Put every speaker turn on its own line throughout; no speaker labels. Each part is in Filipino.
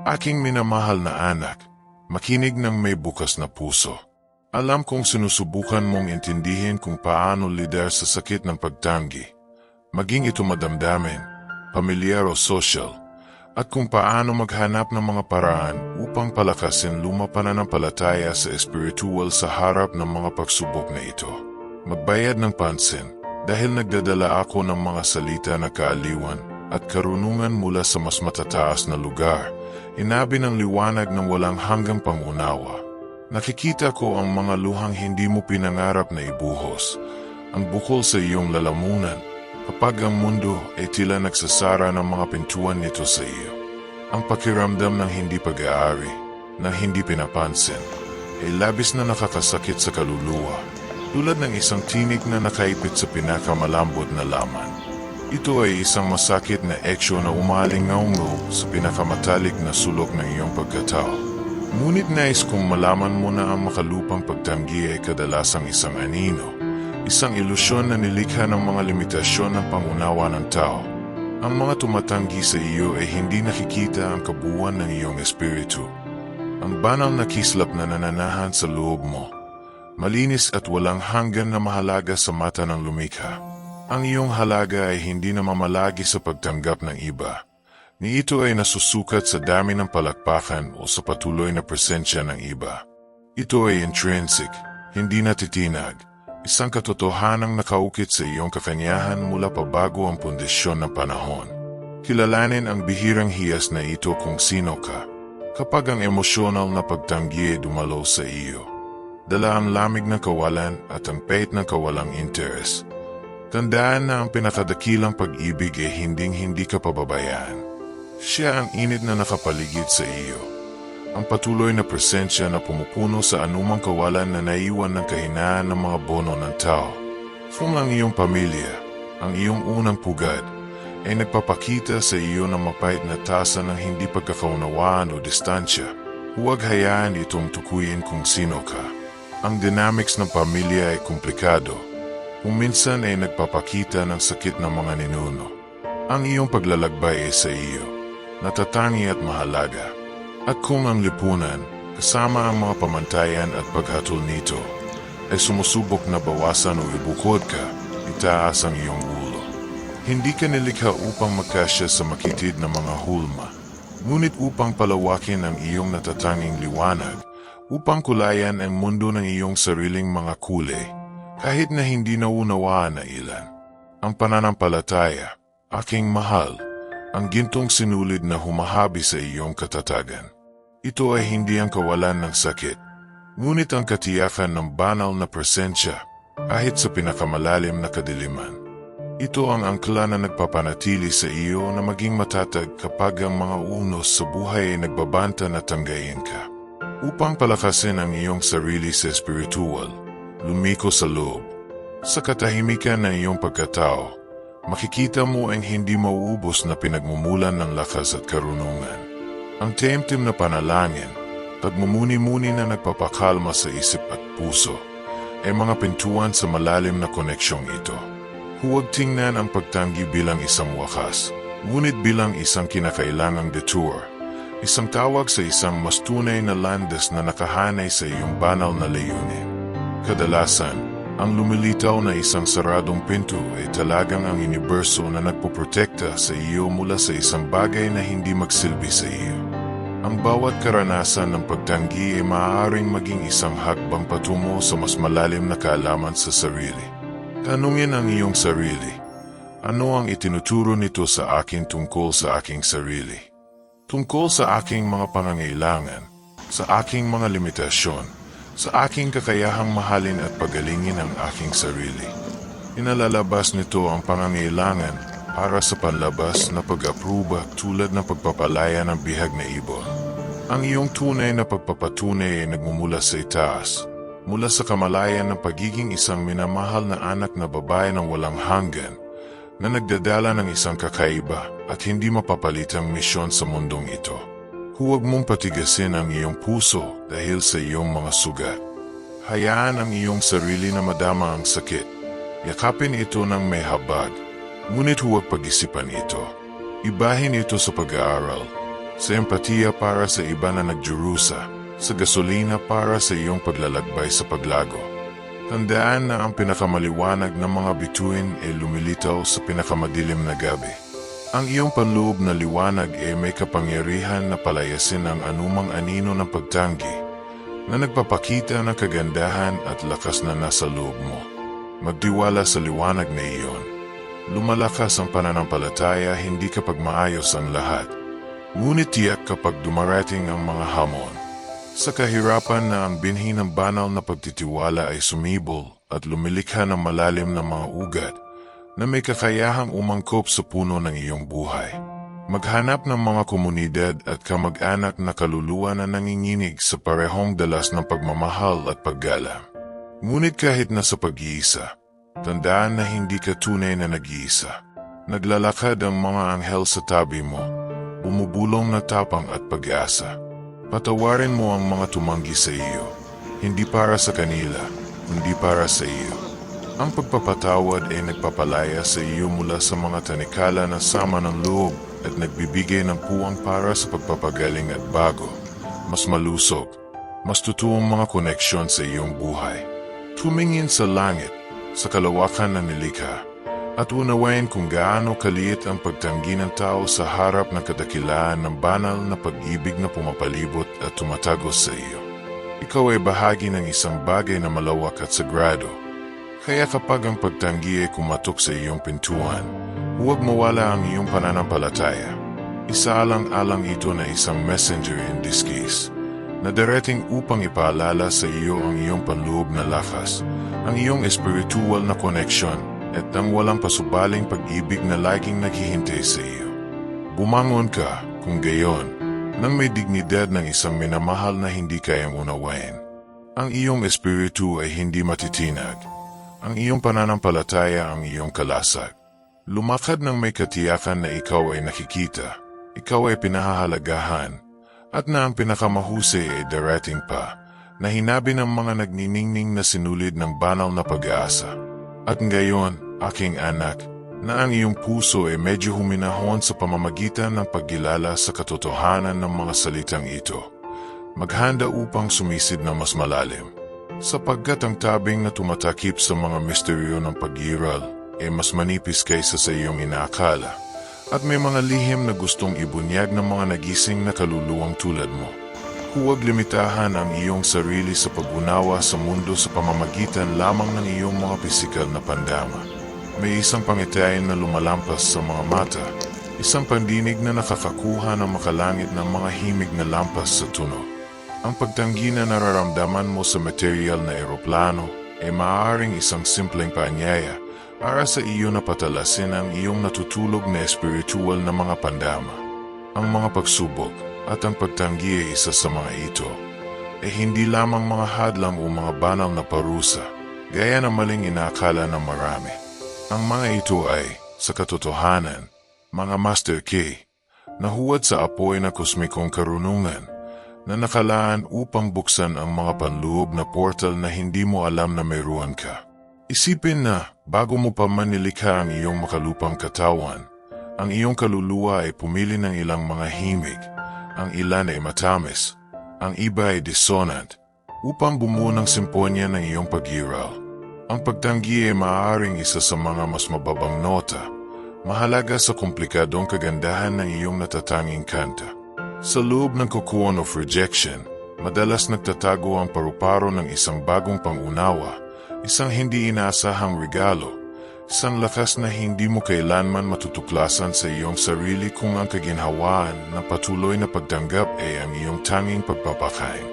Aking minamahal na anak, makinig ng may bukas na puso. Alam kong sinusubukan mong intindihin kung paano lider sa sakit ng pagtanggi, maging ito madamdamin, pamilyar o social, at kung paano maghanap ng mga paraan upang palakasin lumapananampalataya sa espiritual sa harap ng mga pagsubok na ito. Magbayad ng pansin dahil nagdadala ako ng mga salita na kaaliwan at karunungan mula sa mas matataas na lugar, inabi ng liwanag ng walang hanggang pangunawa. Nakikita ko ang mga luhang hindi mo pinangarap na ibuhos, ang bukol sa iyong lalamunan, kapag ang mundo ay tila nagsasara ng mga pintuan nito sa iyo. Ang pakiramdam ng hindi pag-aari, ng hindi pinapansin, ay labis na nakakasakit sa kaluluwa, tulad ng isang tinik na nakaipit sa pinakamalambot na laman. Ito ay isang masakit na eksyo na umalingaw-ngaw sa pinakamatalik na sulok ng iyong pagkatao. Ngunit nais kong malaman mo na ang makalupang pagtanggi ay kadalasang isang anino, isang ilusyon na nilikha ng mga limitasyon ng pangunawa ng tao. Ang mga tumatanggi sa iyo ay hindi nakikita ang kabuuan ng iyong espiritu. Ang banal na kislap na nananahan sa loob mo, malinis at walang hanggan na mahalaga sa mata ng lumikha. Ang iyong halaga ay hindi na mamalagi sa pagtanggap ng iba, ni ito ay nasusukat sa dami ng palakpakan o sa patuloy na presensya ng iba. Ito ay intrinsic, hindi natitinag, isang katotohanang nakaukit sa iyong kakanyahan mula pa bago ang pundasyon ng panahon. Kilalanin ang bihirang hiyas na ito kung sino ka, kapag ang emosyonal na pagtanggi ay dumalo sa iyo. Dala ang lamig ng kawalan at ang pait ng kawalang interes. Tandaan na ang pinakadakilang pag-ibig ay hinding-hindi ka pababayaan. Siya ang init na nakapaligid sa iyo. Ang patuloy na presensya na pumupuno sa anumang kawalan na naiwan ng kahinaan ng mga bono ng tao. Kung ang iyong pamilya, ang iyong unang pugad, ay nagpapakita sa iyo ng mapait na tasa ng hindi pagkakaunawaan o distansya, huwag hayaan itong tukuyin kung sino ka. Ang dynamics ng pamilya ay komplikado. Kung minsan ay nagpapakita ng sakit ng mga ninuno. Ang iyong paglalakbay ay sa iyo, natatangi at mahalaga. At kung ang lipunan, kasama ang mga pamantayan at paghatol nito, ay sumusubok na bawasan o ibukod ka, itaas ang iyong ulo. Hindi ka nilikha upang magkasya sa makitid na mga hulma, ngunit upang palawakin ang iyong natatanging liwanag, upang kulayan ang mundo ng iyong sariling mga kulay, kahit na hindi naunawaan na ilan. Ang pananampalataya, aking mahal, ang gintong sinulid na humahabi sa iyong katatagan. Ito ay hindi ang kawalan ng sakit, ngunit ang katiyakan ng banal na presensya kahit sa pinakamalalim na kadiliman. Ito ang angkla na nagpapanatili sa iyo na maging matatag kapag ang mga unos sa buhay ay nagbabanta na tanggayin ka. Upang palakasin ang iyong sarili sa espiritual, lumiko sa loob. Sa katahimikan ng iyong pagkatao, makikita mo ang hindi mauubos na pinagmumulan ng lakas at karunungan. Ang taimtim na panalangin, pagmumuni-muni na nagpapakalma sa isip at puso, ay mga pintuan sa malalim na koneksyong ito. Huwag tingnan ang pagtanggi bilang isang wakas, ngunit bilang isang kinakailangang detour, isang tawag sa isang mas tunay na landas na nakahanay sa iyong banal na layunin. Kadalasan, ang lumilitaw na isang saradong pinto ay talagang ang universo na nagpoprotekta sa iyo mula sa isang bagay na hindi magsilbi sa iyo. Ang bawat karanasan ng pagtanggi ay maaaring maging isang hakbang patungo sa mas malalim na kaalaman sa sarili. Tanungin ang iyong sarili, ano ang itinuturo nito sa akin tungkol sa aking sarili? Tungkol sa aking mga pangangailangan, sa aking mga limitasyon, sa aking kakayahang mahalin at pagalingin ang aking sarili. Inalalabas nito ang pangangailangan para sa panlabas na pag-apruba tulad ng pagpapalaya ng bihag na ibon. Ang iyong tunay na pagpapatunay ay nagmumula sa itaas, mula sa kamalayan ng pagiging isang minamahal na anak na babae ng walang hanggan, na nagdadala ng isang kakaiba at hindi mapapalitang misyon sa mundong ito. Huwag mong patigasin ang iyong puso dahil sa iyong mga sugat. Hayaan ang iyong sarili na madama ang sakit. Yakapin ito ng may habag, ngunit huwag pag-isipan ito. Ibahin ito sa pag-aaral, sa empatiya para sa iba na nagdurusa, sa gasolina para sa iyong paglalakbay sa paglago. Tandaan na ang pinakamaliwanag ng mga bituin ay lumilitaw sa pinakamadilim na gabi. Ang iyong panloob na liwanag ay may kapangyarihan na palayasin ang anumang anino ng pagtanggi, na nagpapakita ng kagandahan at lakas na nasa loob mo. Magtiwala sa liwanag na iyon. Lumalakas ang pananampalataya hindi kapag maayos ang lahat, ngunit tiyak kapag dumarating ang mga hamon. Sa kahirapan na ang binhi ng banal na pagtitiwala ay sumibol at lumilikha ng malalim na mga ugat na may kakayahang umangkop sa puno ng iyong buhay. Maghanap ng mga komunidad at kamag-anak na kaluluwa na nanginginig sa parehong dalas ng pagmamahal at paggalang. Ngunit kahit nasa pag-iisa, tandaan na hindi ka tunay na nag-iisa. Naglalakad ang mga anghel sa tabi mo, bumubulong na tapang at pag-asa. Patawarin mo ang mga tumanggi sa iyo, hindi para sa kanila, hindi para sa iyo. Ang pagpapatawad ay nagpapalaya sa iyo mula sa mga tanikala na sama ng loob at nagbibigay ng puwang para sa pagpapagaling at bago, mas malusog, mas totoong mga koneksyon sa iyong buhay. Tumingin sa langit, sa kalawakan ng nilikha, at unawain kung gaano kaliit ang pagtanggi ng tao sa harap ng kadakilaan ng banal na pag-ibig na pumapalibot at tumatagos sa iyo. Ikaw ay bahagi ng isang bagay na malawak at sagrado. Kaya kapag ang pagtanggi ay kumatok sa iyong pintuan, huwag mawala ang iyong pananampalataya. Isaalang-alang ito na isang messenger in disguise, na darating upang ipaalala sa iyo ang iyong panloob na lakas, ang iyong espiritual na connection, at ang walang pasubaling pag-ibig na laging naghihintay sa iyo. Bumangon ka, kung gayon, nang may dignidad ng isang minamahal na hindi kayang unawain. Ang iyong espiritu ay hindi matitinag. Ang iyong pananampalataya ang iyong kalasag. Lumakad ng may katiyakan na ikaw ay nakikita, ikaw ay pinahahalagahan, at na ang pinakamahusay ay darating pa, na hinabi ng mga nagniningning na sinulid ng banal na pag-aasa. At ngayon, aking anak, na ang iyong puso ay medyo huminahon sa pamamagitan ng paggilala sa katotohanan ng mga salitang ito. Maghanda upang sumisid na mas malalim. Sapagkat ang tabing na tumatakip sa mga misteryo ng pag-iral ay mas manipis kaysa sa iyong inaakala, at may mga lihim na gustong ibunyag ng mga nagising na kaluluwang tulad mo. Huwag limitahan ang iyong sarili sa pag-unawa sa mundo sa pamamagitan lamang ng iyong mga pisikal na pandama. May isang pangitayin na lumalampas sa mga mata, isang pandinig na nakakakuha ng makalangit ng mga himig na lampas sa tunog. Ang pagtanggi na nararamdaman mo sa material na eroplano ay maaaring isang simpleng paanyaya para sa iyo na patalasin ang iyong natutulog na espiritual na mga pandama. Ang mga pagsubok at ang pagtanggi ay isa sa mga ito, ay hindi lamang mga hadlang o mga banal na parusa, gaya ng maling inaakala ng marami. Ang mga ito ay, sa katotohanan, mga master key, na huwad sa apoy na kosmikong karunungan, na nakalaan upang buksan ang mga panloob na portal na hindi mo alam na mayroon ka. Isipin na, bago mo pa man nilikha ang iyong makalupang katawan, ang iyong kaluluwa ay pumili ng ilang mga himig, ang ilan ay matamis, ang iba ay dissonant, upang bumuo ng simponya ng iyong pag-iral. Ang pagtanggi ay maaaring isa sa mga mas mababang nota, mahalaga sa komplikadong kagandahan ng iyong natatanging kanta. Sa loob ng cocoon of rejection, madalas nagtatago ang paru-paro ng isang bagong pangunawa, isang hindi inaasahang regalo, isang lakas na hindi mo kailanman matutuklasan sa iyong sarili kung ang kaginhawaan ng patuloy na pagtanggap ay ang iyong tanging pagpapakain.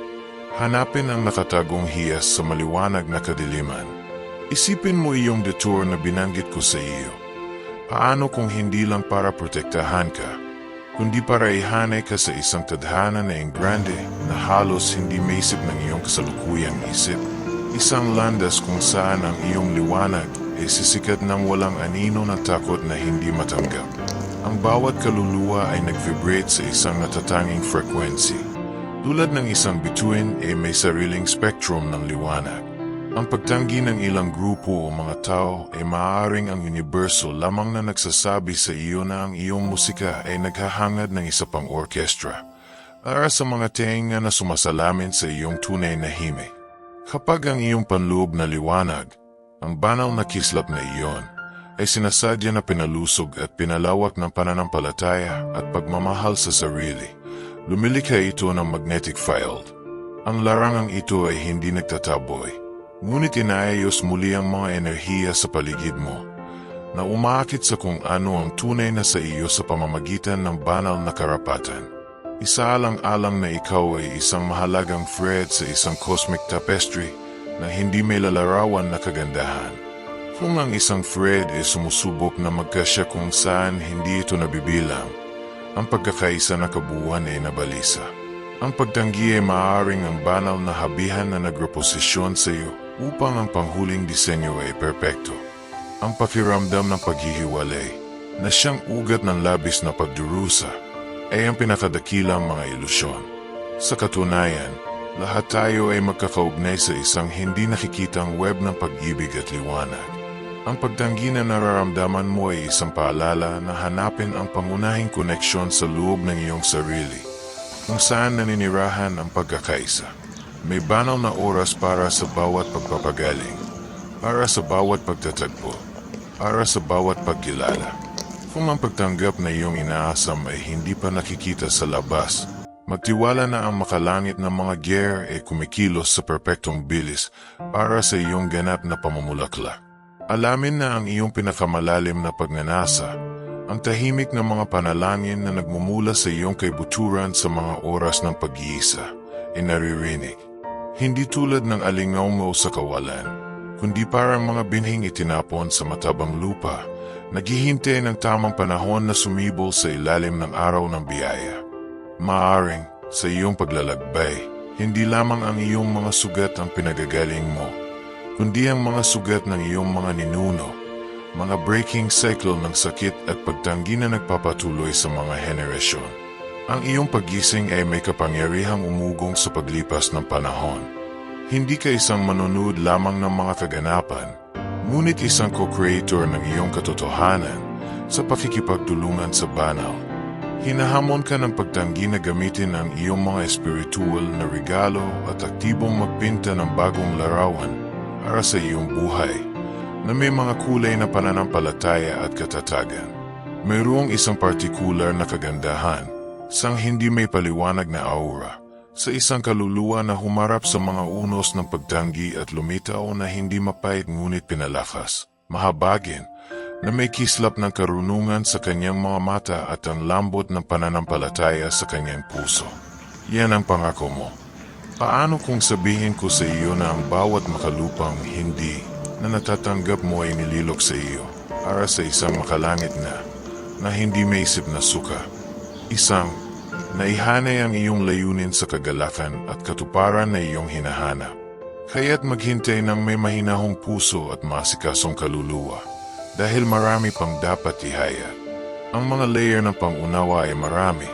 Hanapin ang nakatagong hiyas sa maliwanag na kadiliman. Isipin mo iyong detour na binanggit ko sa iyo. Paano kung hindi lang para protektahan ka, kundi para ihanay ka sa isang tadhana na grande na halos hindi maisip ng iyong kasalukuyang isip. Isang landas kung saan ang iyong liwanag ay sisikat ng walang anino ng takot na hindi matanggap. Ang bawat kaluluwa ay nag-vibrate sa isang natatanging frequency. Tulad ng isang bituin ay may sariling spectrum ng liwanag. Ang pagtanggi ng ilang grupo o mga tao ay maaaring ang universo lamang na nagsasabi sa iyo na ang iyong musika ay naghahangad ng isa pang orkestra para sa mga tenga na sumasalamin sa iyong tunay na himig. Kapag ang iyong panloob na liwanag, ang banal na kislap na iyon, ay sinasadya na pinalusog at pinalawak ng pananampalataya at pagmamahal sa sarili, lumilikha ito ng magnetic field. Ang larangang ito ay hindi nagtataboy, ngunit inaayos muli ang mga enerhiya sa paligid mo, na umaakit sa kung ano ang tunay na sa iyo sa pamamagitan ng banal na karapatan. Isaalang-alang na ikaw ay isang mahalagang thread sa isang cosmic tapestry na hindi may lalarawan na kagandahan. Kung ang isang thread ay sumusubok na magkasya kung saan hindi ito nabibilang, ang pagkakaisa na kabuuan ay nabalisa. Ang pagtanggi ay maaaring ang banal na habihan na nagreposisyon sa iyo upang ang panghuling disenyo ay perpekto. Ang pakiramdam ng paghihiwalay, na siyang ugat ng labis na pagdurusa, ay ang pinakadakilang mga ilusyon. Sa katunayan, lahat tayo ay magkakaugnay sa isang hindi nakikitang web ng pag-ibig at liwanag. Ang pagtanggi na nararamdaman mo ay isang paalala na hanapin ang pangunahing koneksyon sa loob ng iyong sarili, kung saan naninirahan ang pagkakaisa. May banal na oras para sa bawat pagpapagaling, para sa bawat pagtatagpo, para sa bawat pagkilala. Kung ang pagtanggap na iyong inaasam ay hindi pa nakikita sa labas, magtiwala na ang makalangit ng mga gear ay kumikilos sa perpektong bilis para sa iyong ganap na pamumulaklak. Alamin na ang iyong pinakamalalim na pagnanasa, ang tahimik na mga panalangin na nagmumula sa iyong kaibuturan sa mga oras ng pag-iisa, ay naririnig. Hindi tulad ng alingaungaw sa kawalan, kundi parang mga binhing itinapon sa matabang lupa, naghihintay ng tamang panahon na sumibol sa ilalim ng araw ng biyaya. Maaring, sa iyong paglalakbay, hindi lamang ang iyong mga sugat ang pinagagaling mo, kundi ang mga sugat ng iyong mga ninuno, mga breaking cycle ng sakit at pagtanggi na nagpapatuloy sa mga henerasyon. Ang iyong paggising ay may kapangyarihang umugong sa paglipas ng panahon. Hindi ka isang manonood lamang ng mga kaganapan, ngunit isang co-creator ng iyong katotohanan sa pakikipagtulungan sa banal. Hinahamon ka ng pagtanggi na gamitin ang iyong mga espiritual na regalo at aktibong magpinta ng bagong larawan para sa iyong buhay, na may mga kulay na pananampalataya at katatagan. Mayroong isang partikular na kagandahan, sang hindi may paliwanag na aura, sa isang kaluluwa na humarap sa mga unos ng pagtanggi at lumitaw na hindi mapait ngunit pinalakas, mahabagin, na may kislap ng karunungan sa kanyang mga mata at ang lambot ng pananampalataya sa kanyang puso. Yan ang pangako mo. Paano kung sabihin ko sa iyo na ang bawat makalupang hindi na natatanggap mo ay nililok sa iyo para sa isang makalangit na hindi may isip na suka? Isang naihanay ang iyong layunin sa kagalakan at katuparan na iyong hinahanap. Kaya't maghintay ng may mahinahong puso at masikasong kaluluwa, dahil marami pang dapat ihayag. Ang mga layer ng pangunawa ay marami,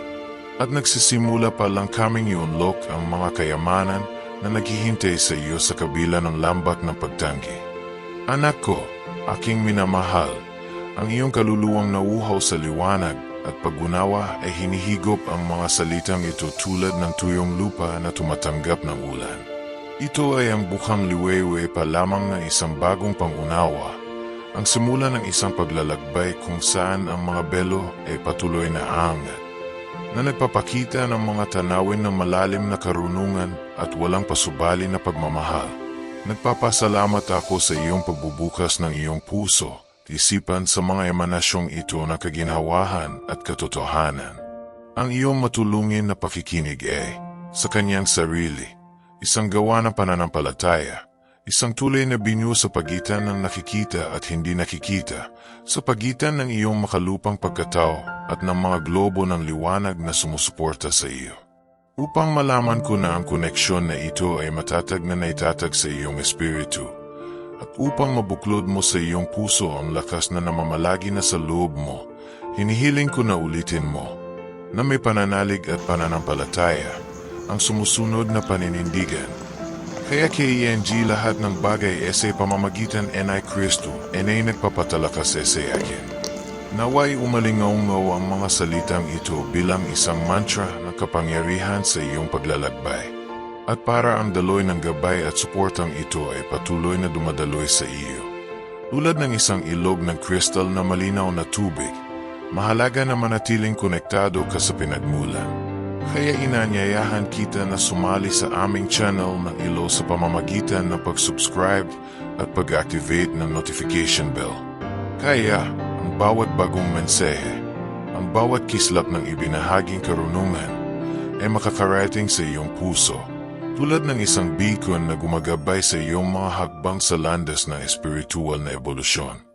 at nagsisimula pa lang kaming i-unlock ang mga kayamanan na naghihintay sa iyo sa kabila ng lambak ng pagtanggi. Anak ko, aking minamahal, ang iyong kaluluwang nauuhaw sa liwanag at pag-unawa ay hinihigop ang mga salitang ito tulad ng tuyong lupa na tumatanggap ng ulan. Ito ay ang bukang liwewe pa lamang ng isang bagong pangunawa, ang simula ng isang paglalakbay kung saan ang mga belo ay patuloy na aangat, na nagpapakita ng mga tanawin ng malalim na karunungan at walang pasubali na pagmamahal. Nagpapasalamat ako sa iyong pagbubukas ng iyong puso, isipan sa mga emanasyong ito ng kaginhawahan at katotohanan. Ang iyong matulungin na pakikinig ay, sa kanyang sarili, isang gawa ng pananampalataya, isang tulay na binyo sa pagitan ng nakikita at hindi nakikita, sa pagitan ng iyong makalupang pagkatao at ng mga globo ng liwanag na sumusuporta sa iyo. Upang malaman ko na ang koneksyon na ito ay matatag na naitatag sa iyong espiritu, at upang mabuklod mo sa iyong puso ang lakas na namamalagi na sa loob mo, hinihiling ko na ulitin mo, na may pananalig at pananampalataya, ang sumusunod na paninindigan. Kaya kay ENG lahat ng bagay sa pamamagitan ni Kristo ay nagpapatalakas sa akin. Naway umalingaw-ngaw ang mga salitang ito bilang isang mantra ng kapangyarihan sa iyong paglalakbay. At para ang daloy ng gabay at suportang ito ay patuloy na dumadaloy sa iyo. Tulad ng isang ilog ng kristal na malinaw na tubig, mahalaga na manatiling konektado ka sa pinagmulan. Kaya inanyayahan kita na sumali sa aming channel ng Ilo sa pamamagitan ng pag-subscribe at pag-activate ng notification bell. Kaya, ang bawat bagong mensahe, ang bawat kislap ng ibinahaging karunungan, ay makakarating sa iyong puso, tulad ng isang beacon na gumagabay sa iyong mga hakbang sa landas ng espiritual na ebolusyon.